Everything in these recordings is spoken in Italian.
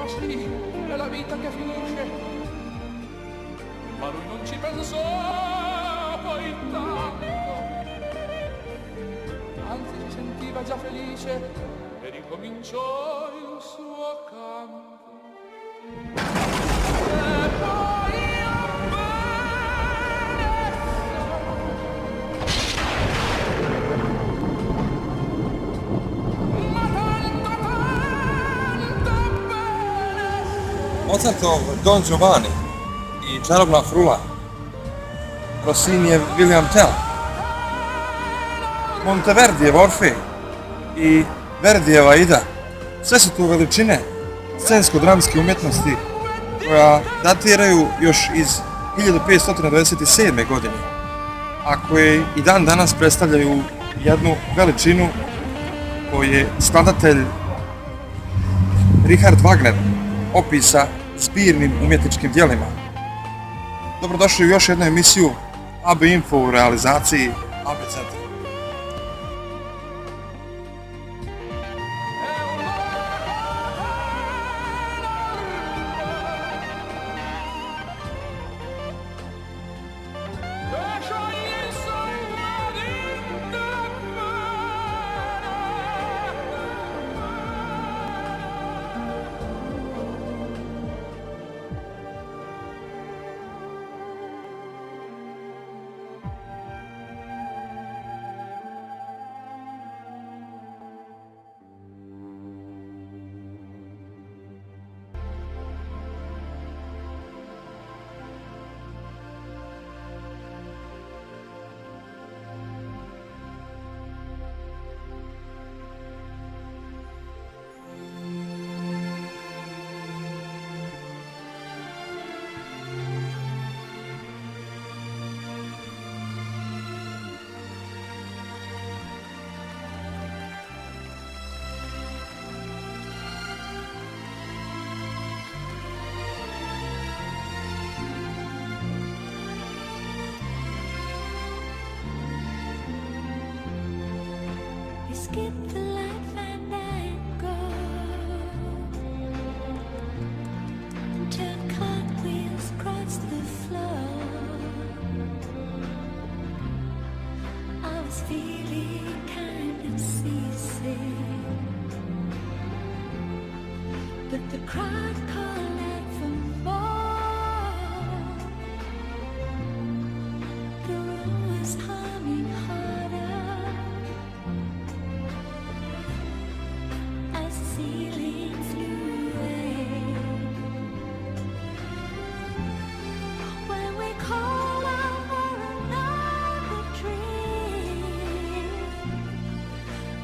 sì, è la vita che finisce. Ma lui non ci pensò poi tanto, anzi si sentiva già felice e ricominciò il suo canto. E poi Mozartov Don Giovanni i Čarobna frula, Rossinijev William Tell, Monteverdijev Orfej i Verdijeva Aida, sve su to veličine scensko-dramske umjetnosti koja datiraju još iz 1597. godine, a koje i dan danas predstavljaju jednu veličinu koju je skladatelj Richard Wagner opisa zbirnim umjetničkim djelima. Dobrodošli u još jednu emisiju AB Info u realizaciji AB Centra. Skip the life and I go and turn cartwheels across the floor. I was feeling kind of seasick, but the crowd called out for more. The room was humming harder. Ceiling flew away when we called out for another drink.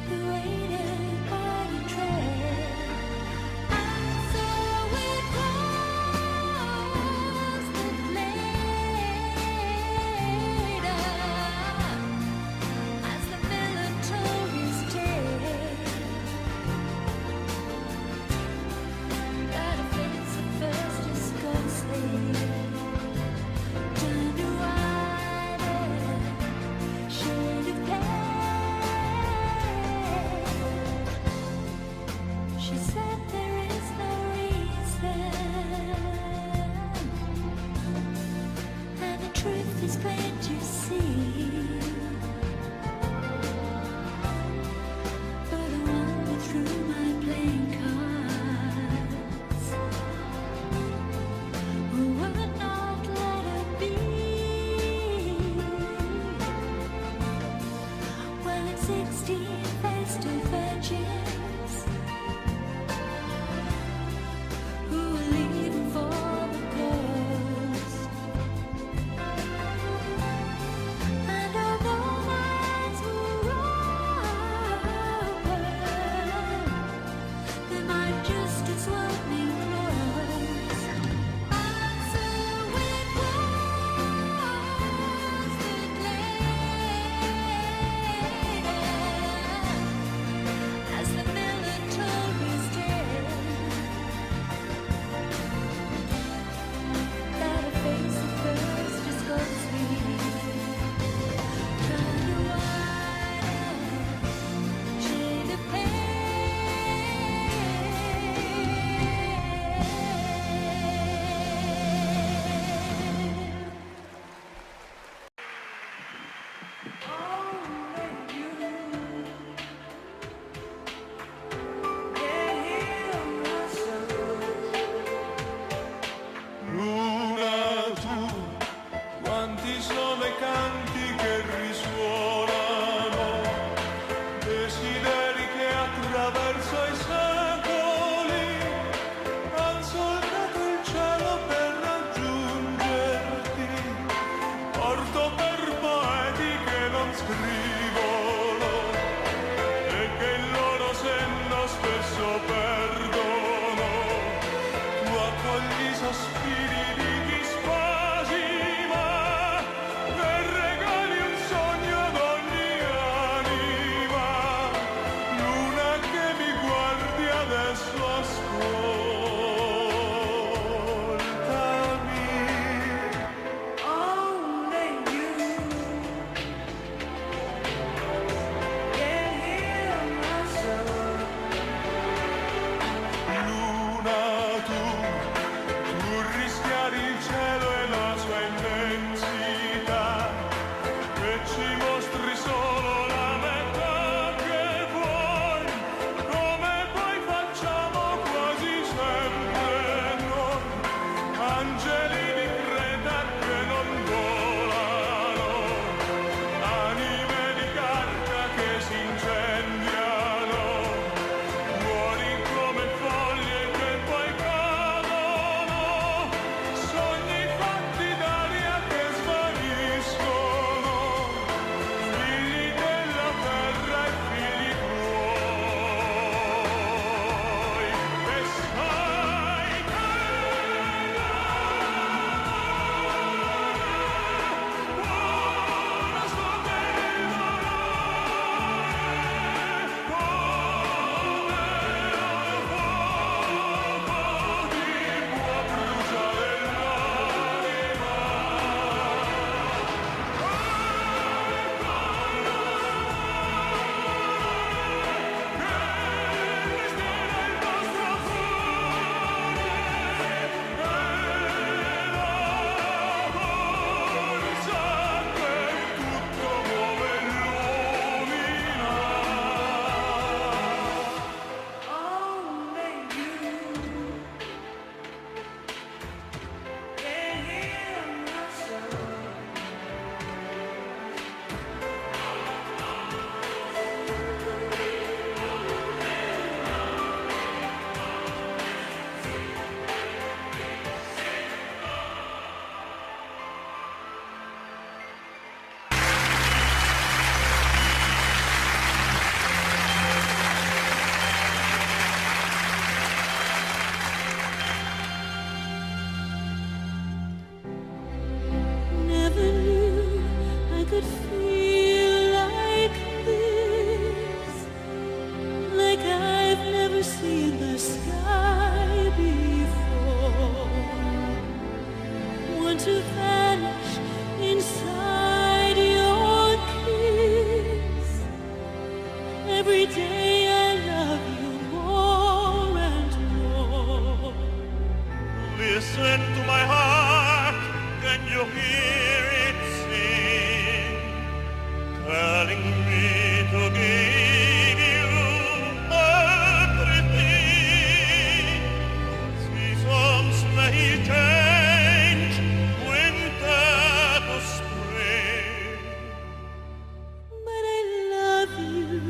We waited by the train, and so we crossed the Leda as the military's take. She said there is no reason, and the truth is plain to see. But I wander through my playing cards. Who would not let it be? Well, at 16, faced to virgins who were leaving for the coast. And although my eyes were open, they might just as well be closed. And so we crossed the Leda as the military's dead. That a face at first disgusts me, turned a white shade of pale. Listen to my heart, can you hear it sing? Telling me to give you everything. Seasons may change, winter to spring. But I love you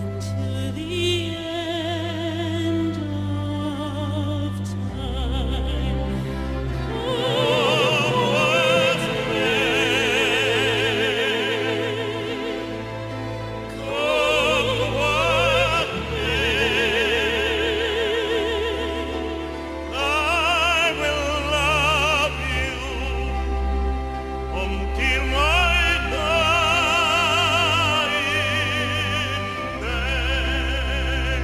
until the end of time. I will love you until my dying day.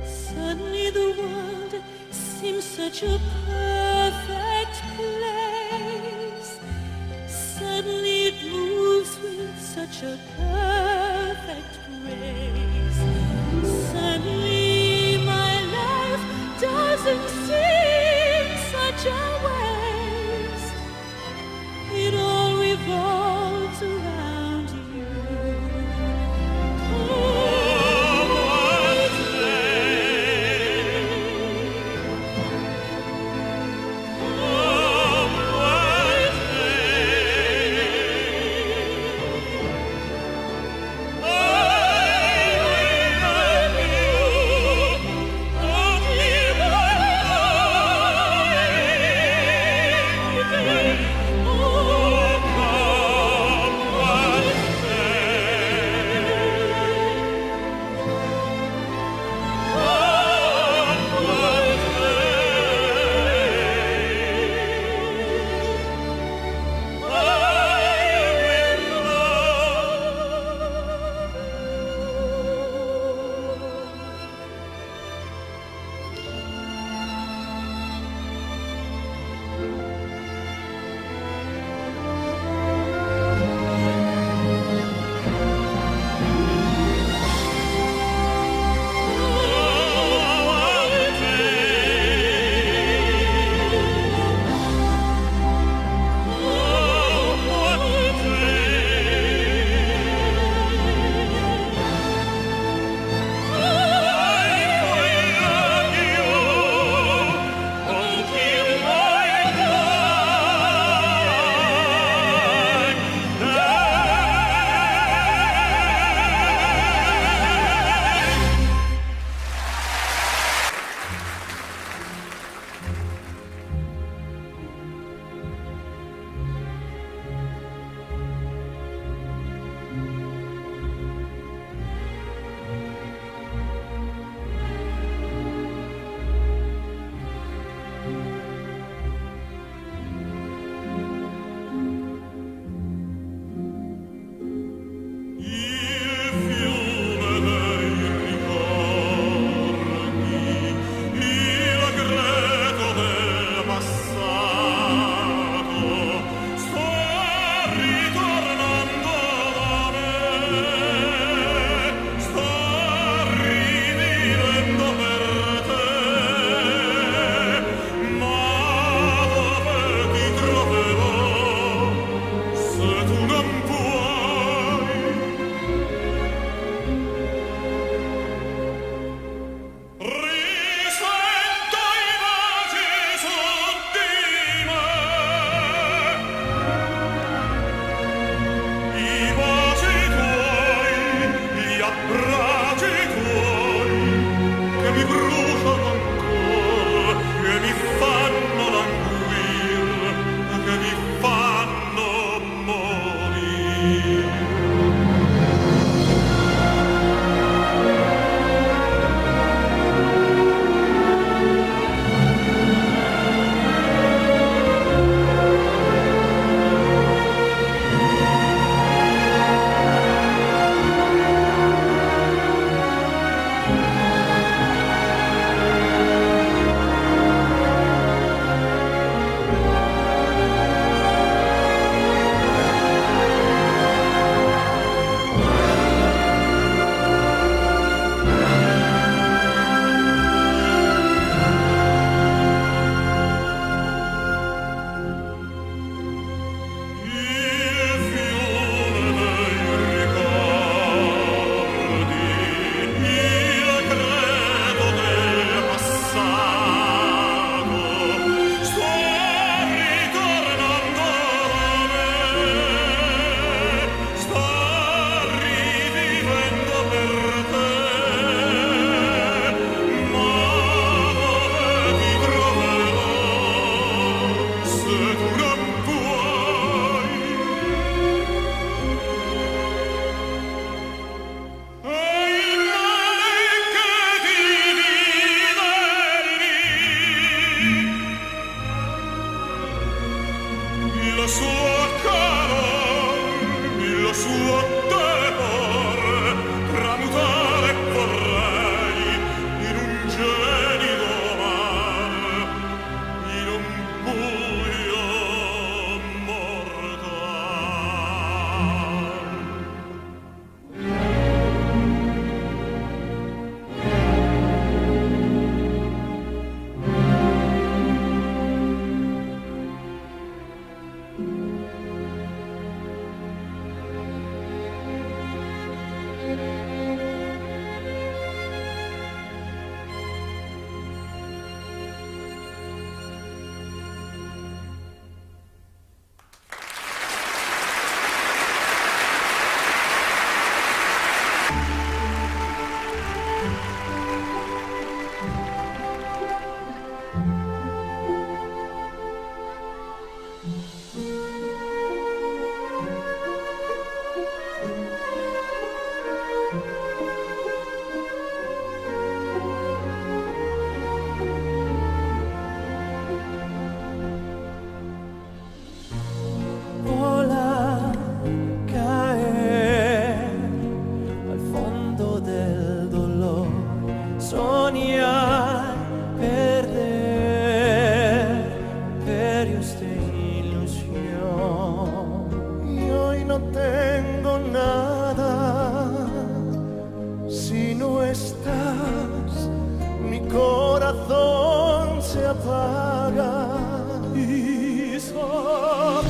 Suddenly the world seems such a perfect place. Suddenly it moves with such a perfect grace. Suddenly my life doesn't seem such a waste. It all revolves around you. I will love you until my Volar, caer al fondo del dolor, soñar, perder esta ilusión. Y hoy no tengo nada, si no estás, mi corazón se apaga. Y saber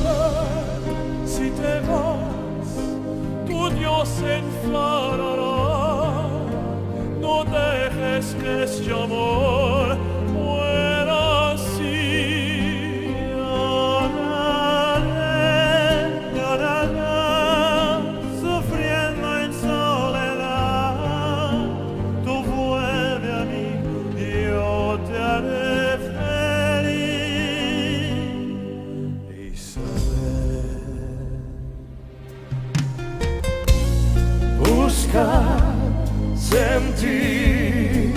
si te vas, tu Dios se enfadará. No dejes que este amor muera así. Sufriendo en soledad, tú vuelve a mí y yo te haré feliz. Y saber, buscar, sentir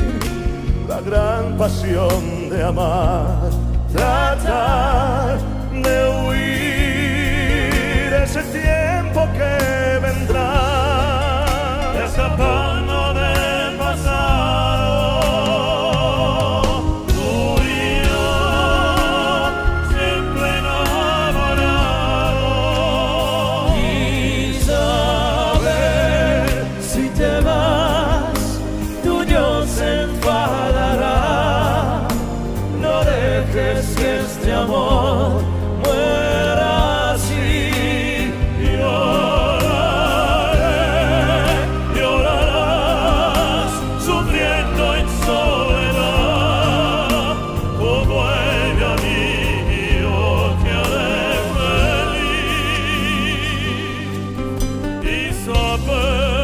la gran pasión de amar, tratar de huir ese tiempo que vendrá, Escapando del pasado, tú y yo, siempre enamorados. y saber si te vas, tu Dios se enfadará. No dejes que este amor muera así. Llorarás, sufriendo en soledad. Tú vuelve a mí y yo te haré feliz. Y saber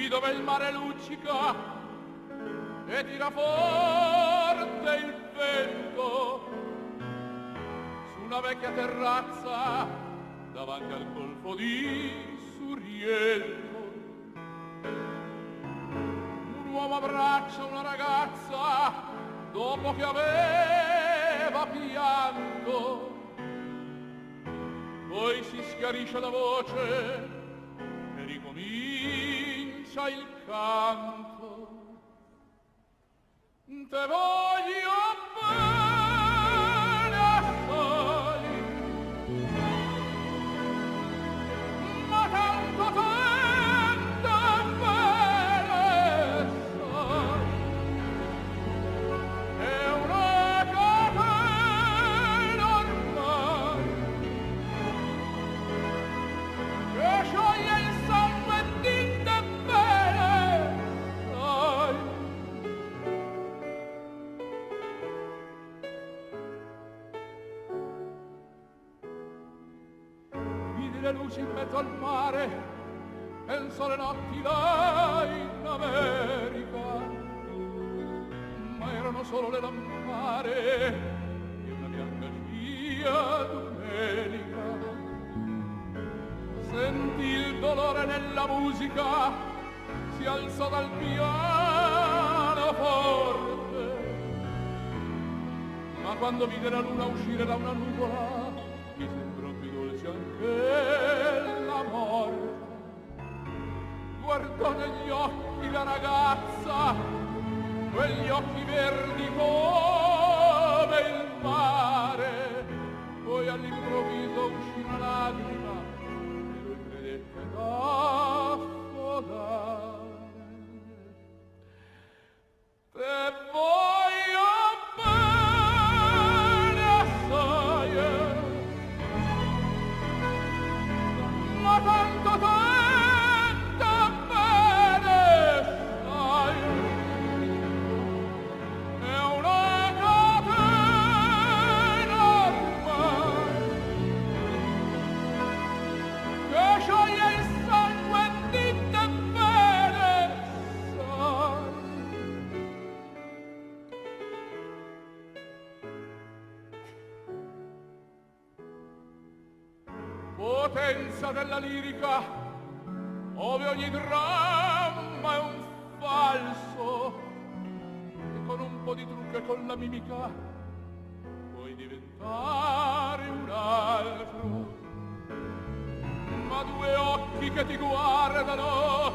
lì dove il mare luccica e tira forte il vento su una vecchia terrazza davanti al golfo di Suriello. Un uomo abbraccia una ragazza dopo che aveva pianto, poi si schiarisce la voce e ricomincia il canto. Te voglio bene assai, ma tanto bene sai. È una catena ormai che scioglie il sangue di te bene sai. Vidi le luci in mezzo al mare, penso le notti là in America, ma erano solo le lampare di una bianca scia domenica. Sentì il dolore nella musica, si alzò dal pianoforte, ma quando vide la luna uscire da una nuvola mi sembrò più dolce anche la morte. Guardò negli occhi la ragazza, quegli occhi verdi come il mare, poi all'improvviso uscì una lacrima e lui credette d'affogare. Te voglio bene assai, ma tanto bene sai. È una catena ormai che scioglie il sangue di te bene sai. Potenza della lirica, ove ogni dramma è un falso, e con un po' di trucco e con la mimica puoi diventare un altro. Ma due occhi che ti guardano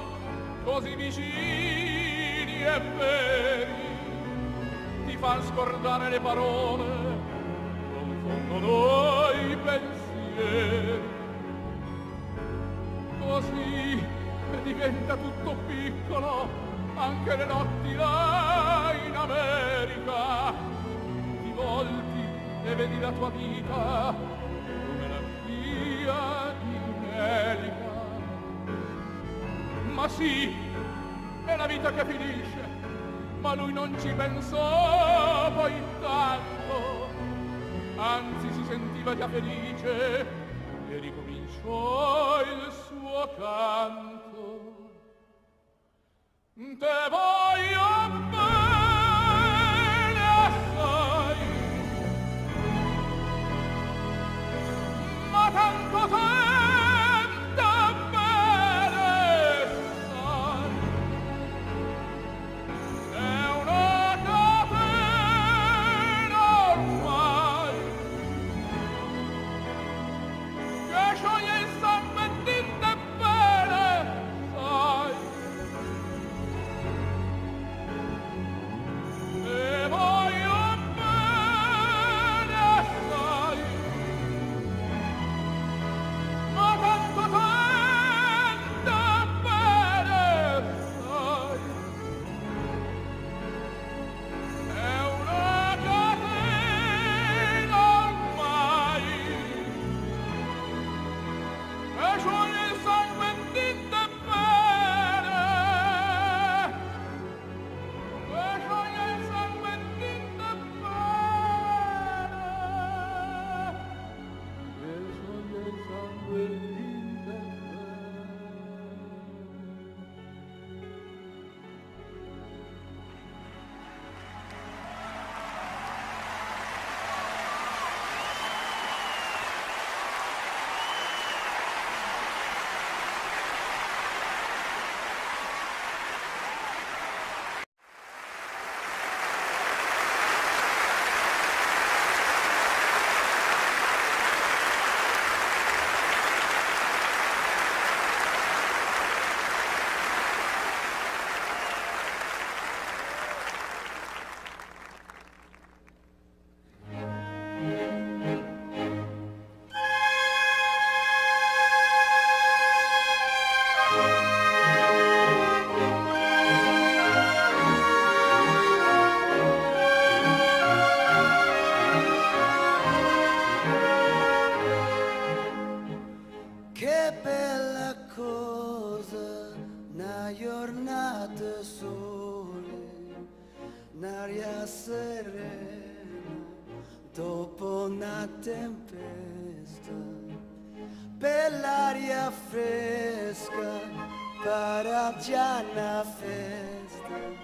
così vicini e veri ti fan scordare le parole, confondono i pensieri. Così diventa tutto piccolo, anche le notti là in America. Ti volti e vedi la tua vita come la scia di un'elica. Ma sì, è la vita che finisce, ma lui non ci pensò poi tanto, anzi si sentiva già felice e ricominciò il suo canto. Te voglio bene assai, ma tanto bene sai. È una catena ormai che scioglie il sangue di te bene sai. E voglio bene assai, ma tanto bene sai. È una catena ormai che scioglie il sangue di te bene, che scioglie il sangue di te bene, che scioglie il sangue di te bene. bella cosa, una giornata sole, un'aria serena, dopo una tempesta, per l'aria fresca, para già una festa,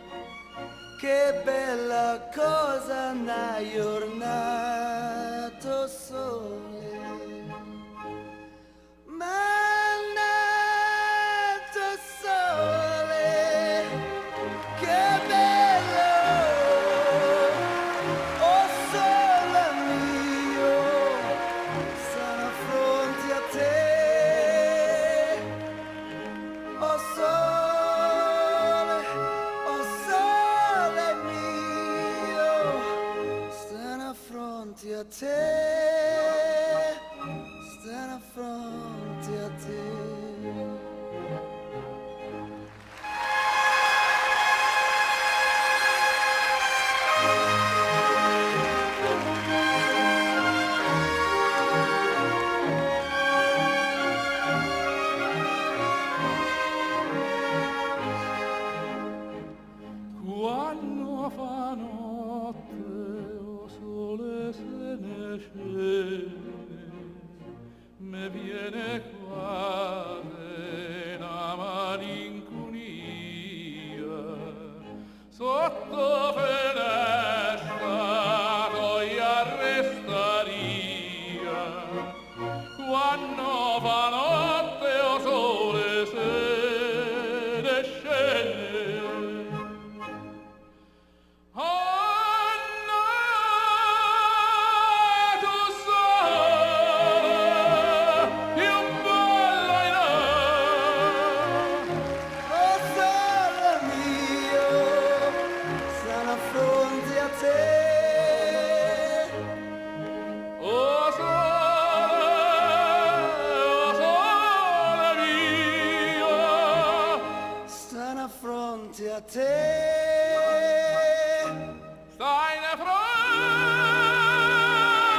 che bella cosa, una giornata sole. Mannato sole, che bello, oh sole mio, sono fronte a te, oh sole mio, stanno fronte a te, stanno fronte a te. Quando fa notte, o sole se ne scende, me viene quasi una malinconia, sotto finestra poi arrestaria, quando fa notte o sole se ne scende. Oh sole mio, sono fronte a te. Oh sole mio, Stanno a fronte a te. stai in fronte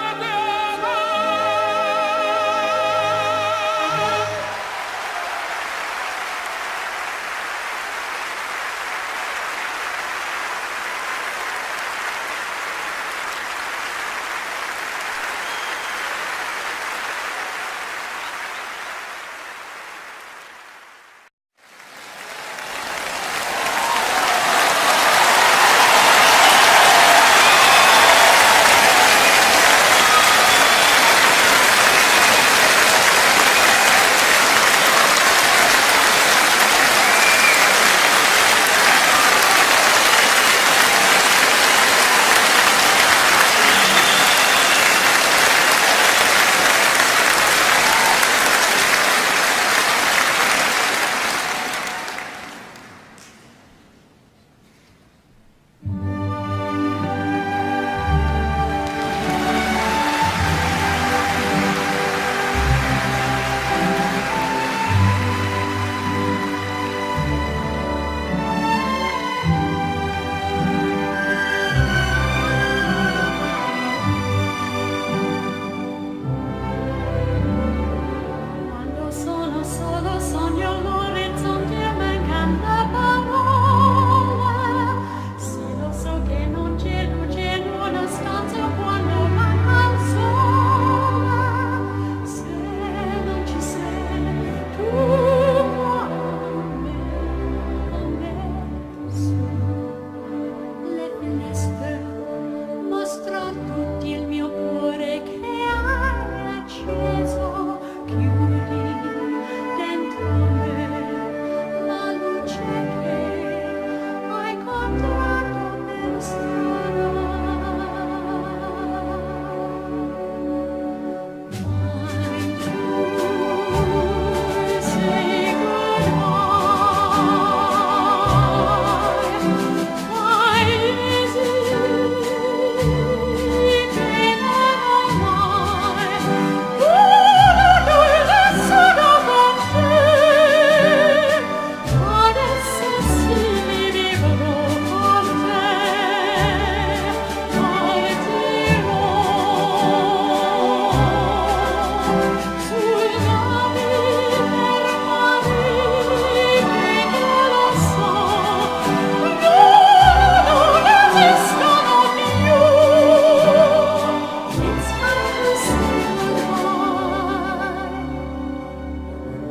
a me.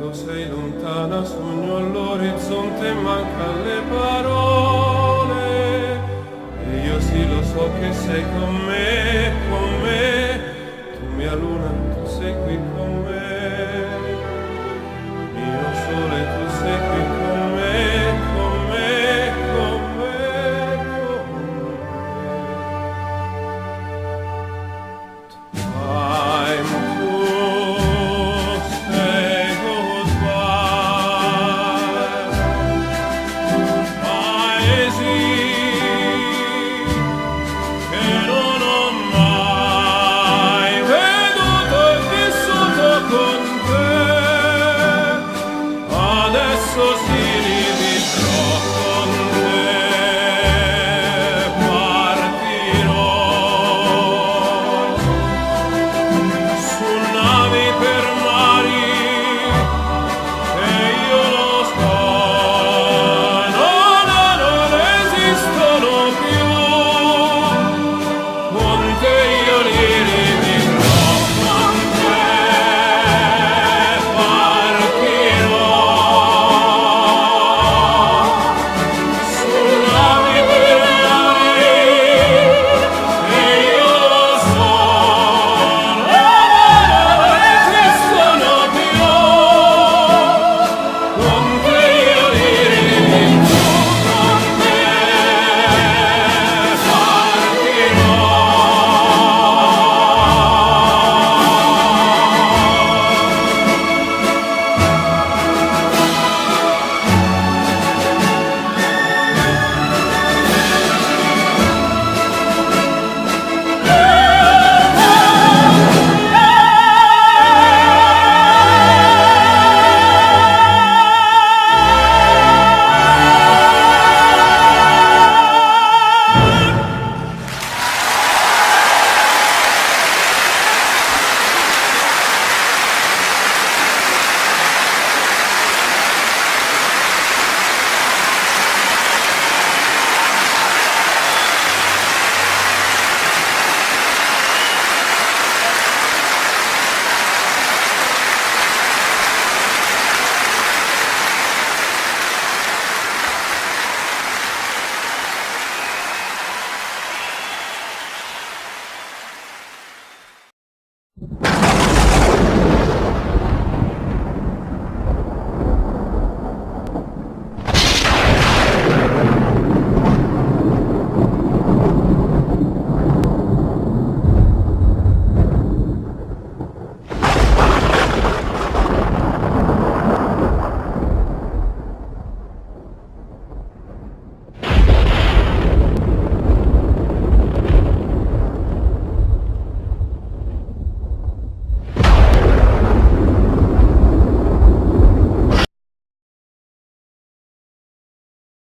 quando sei lontana, sogno all'orizzonte, mancan le parole. E io sì lo so che sei con me, tu mia luna, tu sei qui con me.